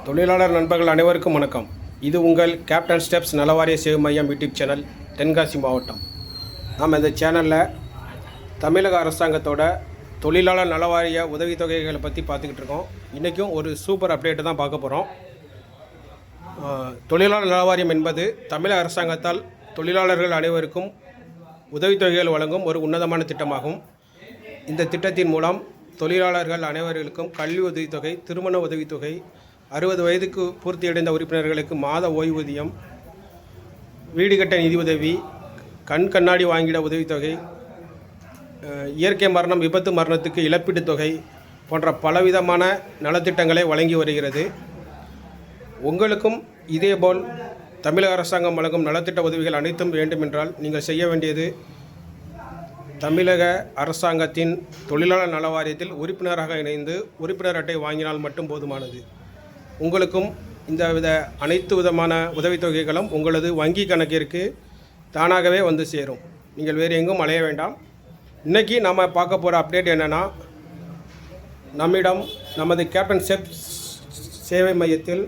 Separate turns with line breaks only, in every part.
தொழிலாளர் நண்பர்கள் அனைவருக்கும் வணக்கம். இது உங்கள் கேப்டன் ஸ்டெப்ஸ் நலவாரிய சேவை மையம் யூடியூப் சேனல், தென்காசி மாவட்டம். நாம் இந்த சேனலில் தமிழக அரசாங்கத்தோட தொழிலாளர் நலவாரிய உதவித்தொகைகளை பற்றி பார்த்துக்கிட்டு இருக்கோம். இன்றைக்கும் ஒரு சூப்பர் அப்டேட்டை தான் பார்க்க போகிறோம். தொழிலாளர் நலவாரியம் என்பது தமிழக அரசாங்கத்தால் தொழிலாளர்கள் அனைவருக்கும் உதவித்தொகைகள் வழங்கும் ஒரு உன்னதமான திட்டமாகும். இந்த திட்டத்தின் மூலம் தொழிலாளர்கள் அனைவர்களுக்கும் கல்வி உதவித்தொகை, திருமண உதவித்தொகை, 60 வயதுக்கு பூர்த்தியடைந்த உறுப்பினர்களுக்கு மாத ஓய்வூதியம், வீடு கட்ட நிதியுதவி, கண்ணாடி வாங்கிட உதவித்தொகை, இயற்கை மரணம், விபத்து மரணத்துக்கு இழப்பீட்டுத் தொகை போன்ற பலவிதமான நலத்திட்டங்களை வழங்கி வருகிறது. உங்களுக்கும் இதேபோல் தமிழக அரசாங்கம் வழங்கும் நலத்திட்ட உதவிகள் அனைத்தும் வேண்டுமென்றால் நீங்கள் செய்ய வேண்டியது தமிழக அரசாங்கத்தின் தொழிலாளர் நல வாரியத்தில் உறுப்பினராக இணைந்து உறுப்பினர் அட்டை வாங்கினால் மட்டும் போதுமானது. உங்களுக்கும் இந்த அனைத்து விதமான உதவித்தொகைகளும் உங்களது வங்கி கணக்கிற்கு தானாகவே வந்து சேரும். நீங்கள் வேறு எங்கும் அலைய வேண்டாம். இன்றைக்கி நாம் பார்க்க போகிற அப்டேட் என்னென்னா, நம்மிடம் நமது கேப்டன் ஸ்டெப்ஸ் சேவை மையத்தில்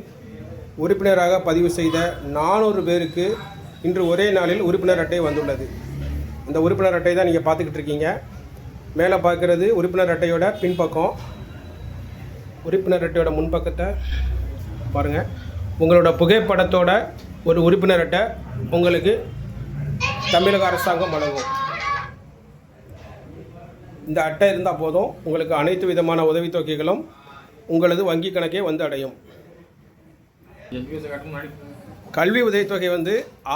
உறுப்பினராக பதிவு செய்த 400 பேருக்கு இன்று ஒரே நாளில் உறுப்பினர் அட்டை வந்துள்ளது. இந்த உறுப்பினர் அட்டை தான் நீங்கள் பார்த்துக்கிட்டு இருக்கீங்க. மேலே பார்க்குறது உறுப்பினர் அட்டையோட பின்பக்கம். உறுப்பினர் அட்டையோட முன்பக்கத்தை பாருங்கள். உங்களோட புகைப்படத்தோட ஒரு உறுப்பினர் அட்டை உங்களுக்கு தமிழக அரசாங்கம் வழங்கும். இந்த அட்டை இருந்தால் போதும், உங்களுக்கு அனைத்து விதமான உதவித்தொகைகளும் உங்களது வங்கி கணக்கே வந்து அடையும். கல்வி உதவித்தொகை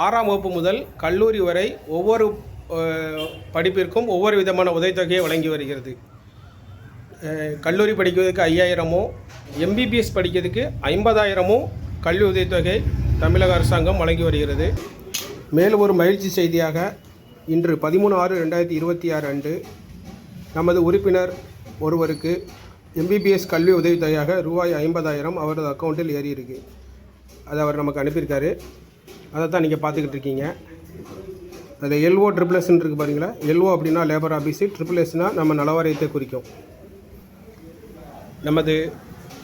6ஆம் வகுப்பு முதல் கல்லூரி வரை ஒவ்வொரு படிப்பிற்கும் ஒவ்வொரு விதமான உதவித்தொகையை வழங்கி வருகிறது. கல்லூரி படிக்கிறதுக்கு 5000, எம்பிபிஎஸ் படிக்கிறதுக்கு 50,000 கல்வி உதவித்தொகை தமிழக அரசாங்கம் வழங்கி வருகிறது. மேலும் ஒரு மகிழ்ச்சி செய்தியாக, இன்று 13/6/2026 அன்று நமது உறுப்பினர் ஒருவருக்கு எம்பிபிஎஸ் கல்வி உதவித்தொகையாக ரூபாய் 50,000 அவரது அக்கௌண்ட்டில் ஏறி இருக்கு. அதை அவர் நமக்கு அனுப்பியிருக்காரு. அதை தான் நீங்கள் பார்த்துக்கிட்டு இருக்கீங்க. அது LO SSSன்னு இருக்குது பாருங்களா. LO அப்படின்னா லேபர் ஆஃபீஸு, SSSனால் நம்ம நலவாரியத்தை குறிக்கும். நமது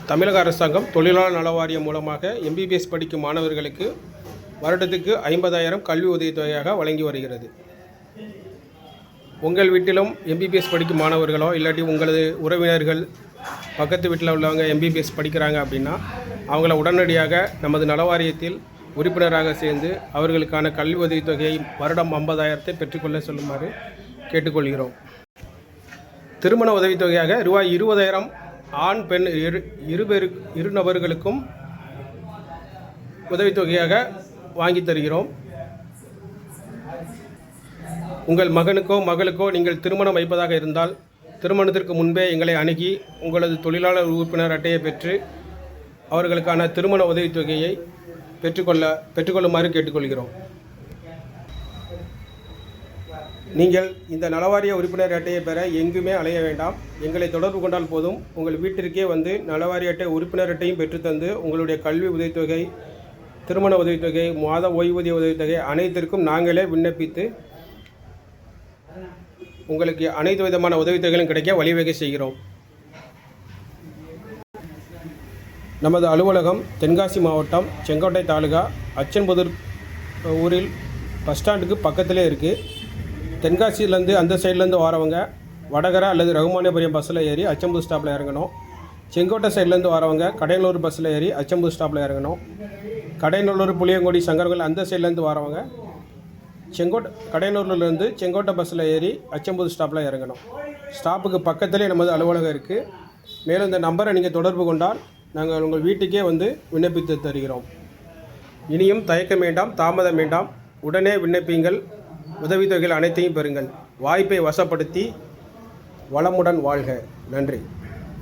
தமிழக அரசாங்கம் தொழிலாளர் நலவாரியம் மூலமாக எம்பிபிஎஸ் படிக்கும் மாணவர்களுக்கு வருடத்துக்கு 50,000 கல்வி உதவித்தொகையாக வழங்கி வருகிறது. உங்கள் வீட்டிலும் எம்பிபிஎஸ் படிக்கும் மாணவர்களோ இல்லாட்டி உங்களது உறவினர்கள் பக்கத்து வீட்டில் உள்ளவங்க எம்பிபிஎஸ் படிக்கிறாங்க அப்படின்னா அவங்கள உடனடியாக நமது நலவாரியத்தில் உறுப்பினராக சேர்ந்து அவர்களுக்கான கல்வி உதவித்தொகையை வருடம் 50,000 பெற்றுக்கொள்ள சொல்லுமாறு கேட்டுக்கொள்கிறோம். திருமண உதவித்தொகையாக ரூபாய் 20,000 ஆண் பெண் இரு நபர்களுக்கும் உதவித்தொகையாக வாங்கி தருகிறோம். உங்கள் மகனுக்கோ மகளுக்கோ நீங்கள் திருமணம் வைப்பதாக இருந்தால் திருமணத்திற்கு முன்பே எங்களை அணுகி உங்களது தொழிலாளர் உறுப்பினர் அட்டையை பெற்று அவர்களுக்கான திருமண உதவித்தொகையை பெற்றுக்கொள்ளுமாறு கேட்டுக்கொள்கிறோம். நீங்கள் இந்த நலவாரிய உறுப்பினர் அட்டையை பெற எங்குமே அலைய வேண்டாம். எங்களை தொடர்பு கொண்டால் போதும். உங்கள் வீட்டிற்கே நலவாரிய அட்டை உறுப்பினர் அட்டையும் பெற்றுத்தந்து உங்களுடைய கல்வி உதவித்தொகை, திருமண உதவித்தொகை, மாத ஓய்வூதிய உதவித்தொகை அனைத்திற்கும் நாங்களே விண்ணப்பித்து உங்களுக்கு அனைத்து விதமான உதவித்தொகைகளும் கிடைக்க வழிவகை செய்கிறோம். நமது அலுவலகம் தென்காசி மாவட்டம் செங்கோட்டை தாலுகா அச்சன்புதூர் ஊரில் பஸ் ஸ்டாண்டுக்கு பக்கத்திலே இருக்குது. தென்காசியிலேருந்து அந்த சைட்லேருந்து வரவங்க வடகரை அல்லது ரகுமானியபுரம் பஸ்ஸில் ஏறி அச்சம்புதூர் ஸ்டாப்பில் இறங்கணும். செங்கோட்டை சைட்லேருந்து வரவங்க கடையனூர் பஸ்ஸில் ஏறி அச்சம்புதூர் ஸ்டாப்பில் இறங்கணும். கடையநல்லூர், புளியங்குடி, சங்கரங்கோயில் அந்த சைட்லேருந்து வரவங்க கடையனூர்லேருந்து செங்கோட்டை பஸ்ஸில் ஏறி அச்சம்புதூர் ஸ்டாப்பில் இறங்கணும். ஸ்டாப்புக்கு பக்கத்திலே நமது அலுவலகம் இருக்குது. மேலும் இந்த நம்பரை நீங்கள் தொடர்பு கொண்டால் நாங்கள் உங்கள் வீட்டுக்கே விண்ணப்பித்து தருகிறோம். இனியும் தயக்கம் வேண்டாம், தாமதம் வேண்டாம். உடனே விண்ணப்பிங்கள். உதவித்தொகைகள் அனைத்தையும் பெறுங்கள். வாய்ப்பை வசப்படுத்தி வளமுடன் வாழ்க. நன்றி.